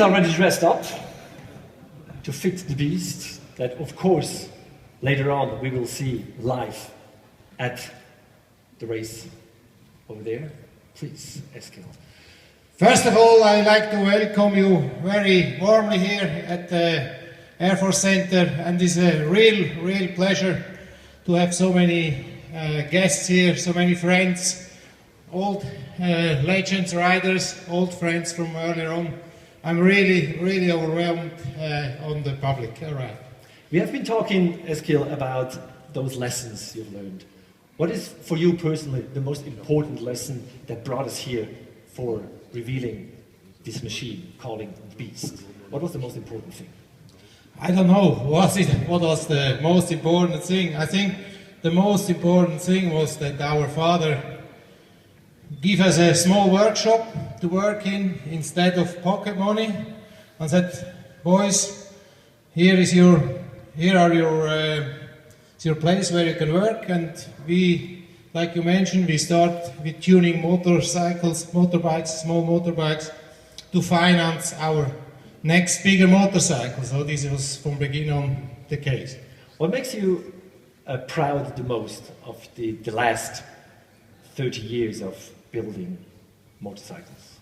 is already dressed up to fit the beast that, of course, later on we will see live at the race over there. Please, Eskil. First of all, I'd like to welcome you very warmly here at the Air Force Center, and it's a real pleasure to have so many guests here, so many friends, old legends, riders, old friends from earlier on. I'm really overwhelmed on the public. All right. We have been talking, Eskil, about those lessons you've learned. What is, for you personally, the most important lesson that brought us here for revealing this machine, calling the Beast? What was the most important thing? I don't know. What was the most important thing? I think the most important thing was that our father gave us a small workshop to work in instead of pocket money, and said, "Boys, it's your place where you can work." And we, like you mentioned, we start with tuning motorcycles, motorbikes, small motorbikes, to finance our next bigger motorcycle. So this was from beginning on the case. What makes you proud the most of the last 30 years of building motorcycles?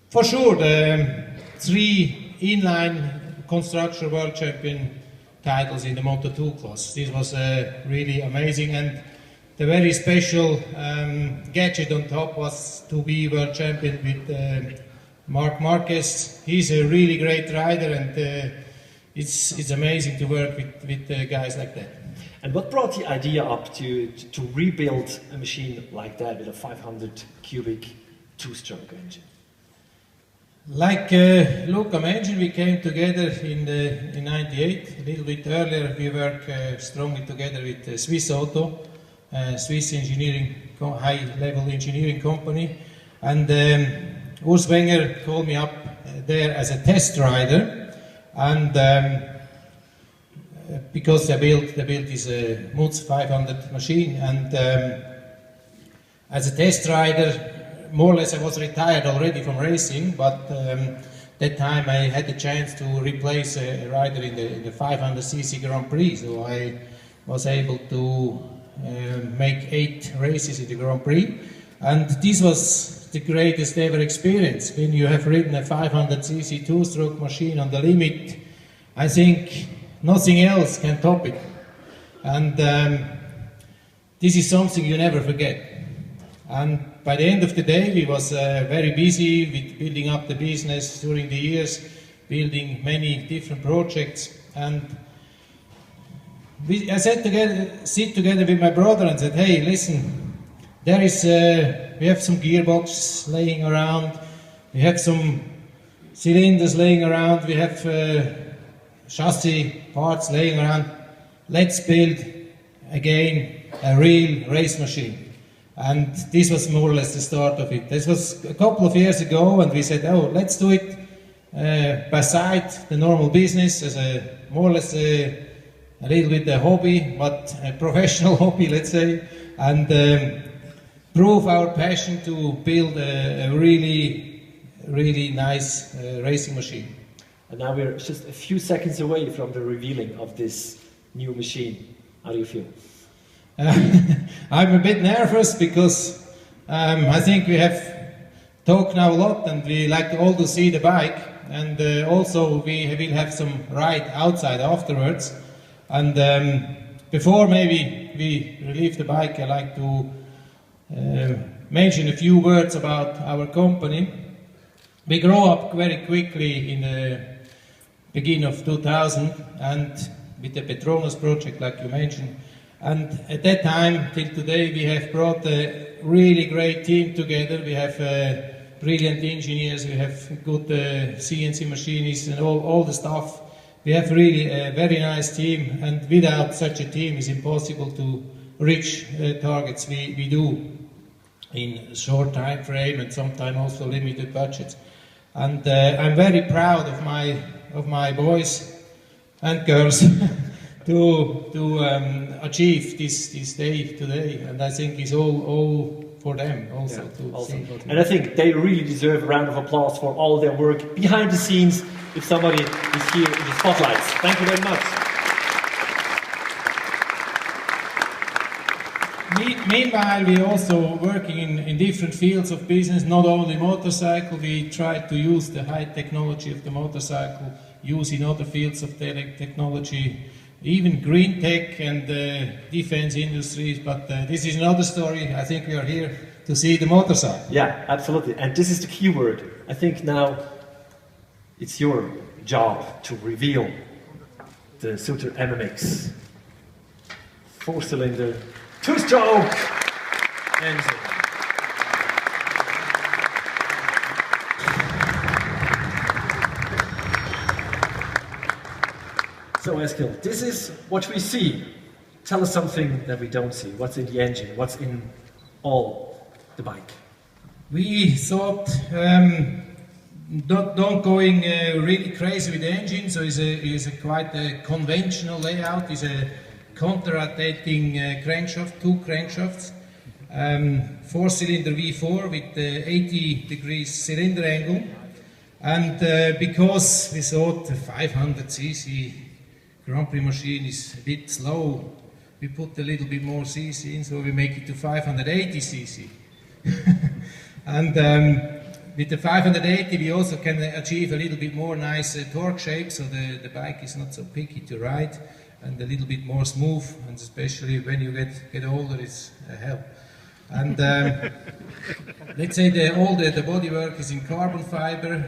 For sure, the 3 inline constructor world champion titles in the Moto2 class. This was really amazing, and the very special gadget on top was to be world champion with Marc Marquez. He's a really great rider, and it's amazing to work with guys like that. And what brought the idea up to rebuild a machine like that with a 500 cubic 2-stroke engine? Like Luca mentioned, we came together in '98. A little bit earlier, we worked strongly together with Swiss Auto, Swiss engineering, high-level engineering company, and Urs Wenger called me up there as a test rider, and because they built this Mutz 500 machine, and as a test rider, more or less I was retired already from racing, but that time I had the chance to replace a rider in the 500cc Grand Prix, so I was able to make 8 races in the Grand Prix, and this was the greatest ever experience. When you have ridden a 500cc 2-stroke machine on the limit, I think nothing else can top it, and this is something you never forget. And by the end of the day, we was very busy with building up the business during the years, building many different projects, and I sit together with my brother and said, "Hey, listen, we have some gearboxes laying around, we have some cylinders laying around, we have chassis parts laying around. Let's build again a real race machine." And this was more or less the start of it. This was a couple of years ago, and we said, "Oh, let's do it beside the normal business as more or less a little bit a hobby, but a professional hobby, let's say, and prove our passion to build a really nice racing machine." And now we're just a few seconds away from the revealing of this new machine. How do you feel? I'm a bit nervous because I think we have talked now a lot, and we like all to see the bike, and also we will have some ride outside afterwards. And before maybe we relieve the bike, I like to mention a few words about our company. We grew up very quickly in the beginning of 2000, and with the Petronas project, like you mentioned. And at that time, till today, we have brought a really great team together. We have brilliant engineers, we have good CNC machinists and all the stuff. We have really a very nice team, and without such a team, it's impossible to reach targets we do in a short time frame, and sometimes also limited budgets. And I'm very proud of my boys and girls to achieve this day today, and I think it's all for them also to also. see what. And I think they really deserve a round of applause for all their work behind the scenes if somebody is here in the spotlights. Thank you very much. Meanwhile, we're also working in different fields of business, not only motorcycle. We try to use the high technology of the motorcycle, use in other fields of technology, even green tech and defense industries. But this is another story. I think we are here to see the motorcycle. Yeah, absolutely. And this is the key word. I think now it's your job to reveal the Suter MMX. 4-cylinder, 2-stroke engine. So Eskil, this is what we see. Tell us something that we don't see. What's in the engine? What's in all the bike? We thought don't going really crazy with the engine, so it's a quite a conventional layout. It's a counter-rotating crankshaft, 2 crankshafts, 4-cylinder V4 with 80 degrees cylinder angle, and because we thought the 500cc Grand Prix machine is a bit slow, we put a little bit more cc in, so we make it to 580cc. And with the 580 we also can achieve a little bit more nice torque shape, so the bike is not so picky to ride, and a little bit more smooth, and especially when you get older, it's a help. And let's say all the bodywork is in carbon fiber,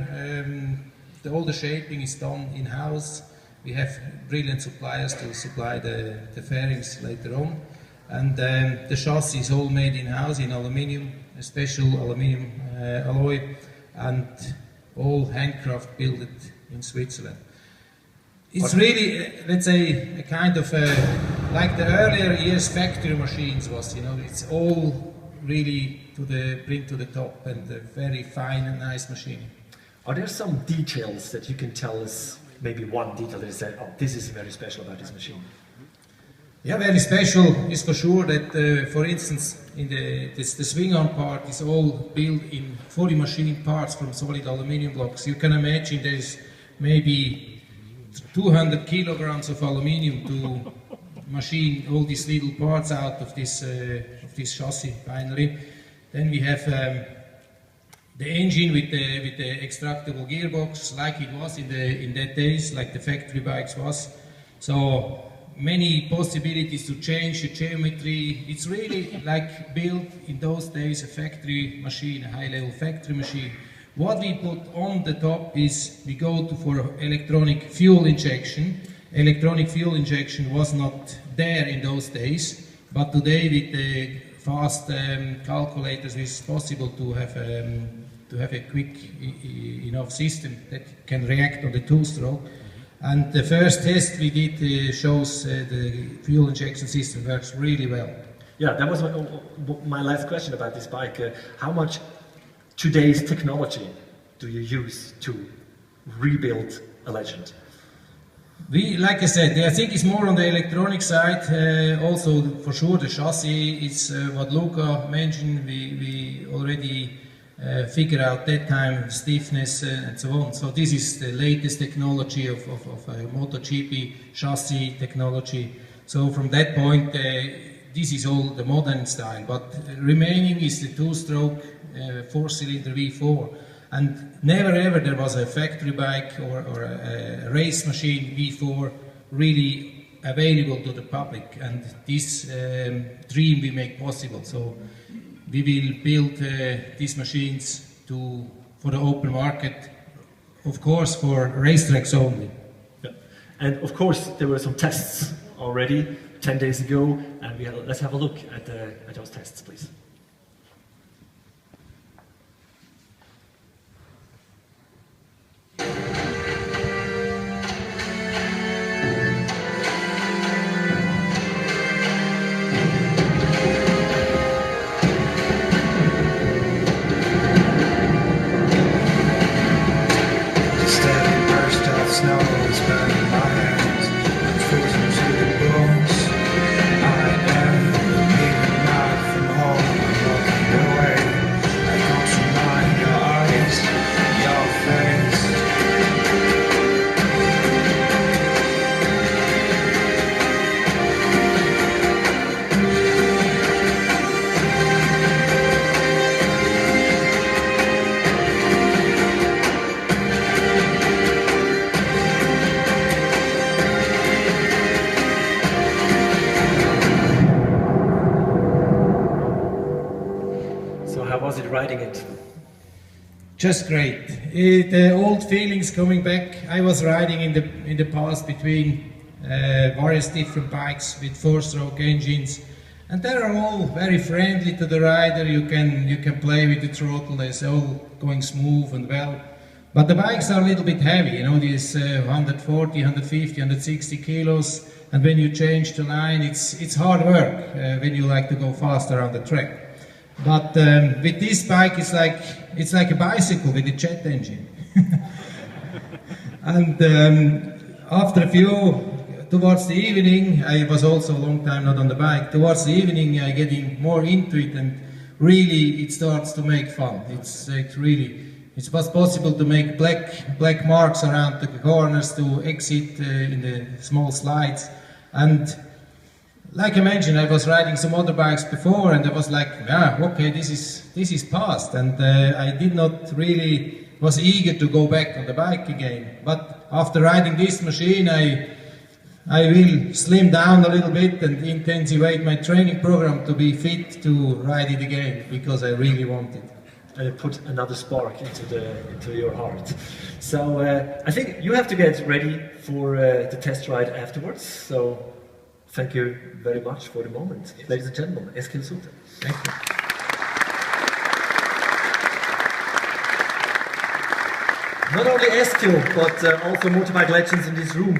all the shaping is done in-house. We have brilliant suppliers to supply the fairings later on, and the chassis is all made in-house in aluminium, a special aluminium alloy, and all handcraft built in Switzerland. It's really, let's say, a kind of like the earlier years factory machines was, you know, it's all really bring to the top, and a very fine and nice machine. Are there some details that you can tell us, maybe one detail that you said, oh, this is very special about this machine? Yeah, very special is for sure that, for instance, in the swing arm part is all built in fully machined parts from solid aluminium blocks. You can imagine there's maybe 200 kilograms of aluminium to machine all these little parts out of this chassis finally. Then we have the engine with the extractable gearbox, like it was in that days, like the factory bikes was. So many possibilities to change the geometry. It's really like built in those days a factory machine, a high-level factory machine. What we put on the top is we go for electronic fuel injection. Electronic fuel injection was not there in those days, but today with the fast calculators it's possible to have a quick enough system that can react on the two-stroke. And the first test we did shows the fuel injection system works really well. Yeah, that was my last question about this bike. How much today's technology do you use to rebuild a legend? Like I said, I think it's more on the electronic side. Also, for sure, the chassis is what Luca mentioned. We already figure out that time stiffness and so on. So this is the latest technology of MotoGP chassis technology. So from that point, this is all the modern style. But remaining is the two-stroke 4-cylinder V4. And never ever there was a factory bike or a race machine V4 really available to the public. And this dream we make possible. So we will build these machines for the open market, of course for racetracks only. Yeah. And of course there were some tests already 10 days ago, and let's have a look at those tests, please. Snow is burning my hands, I'm frozen to the bones. I am leaving life from home. was it riding it? Just great. The old feelings coming back. I was riding in the past between various different bikes with 4-stroke engines, and they are all very friendly to the rider. You can play with the throttle. They're all going smooth and well. But the bikes are a little bit heavy. You know, these 140, 150, 160 kilos. And when you change the line, it's hard work when you like to go faster on the track. But with this bike, it's like a bicycle with a jet engine. And after a few, towards the evening, I was also a long time not on the bike. Towards the evening, I getting more into it, and really, it starts to make fun. It was possible to make black marks around the corners to exit in the small slides. And like I mentioned, I was riding some other bikes before, and I was like, okay, this is past. And I did not really was eager to go back on the bike again. But after riding this machine, I will slim down a little bit and intensify my training program to be fit to ride it again, because I really want it. Put another spark into your heart. So I think you have to get ready for the test ride afterwards. So thank you very much for the moment, ladies and gentlemen. Eskil Suter. Thank you. Not only Eskil, but also motorbike legends in this room.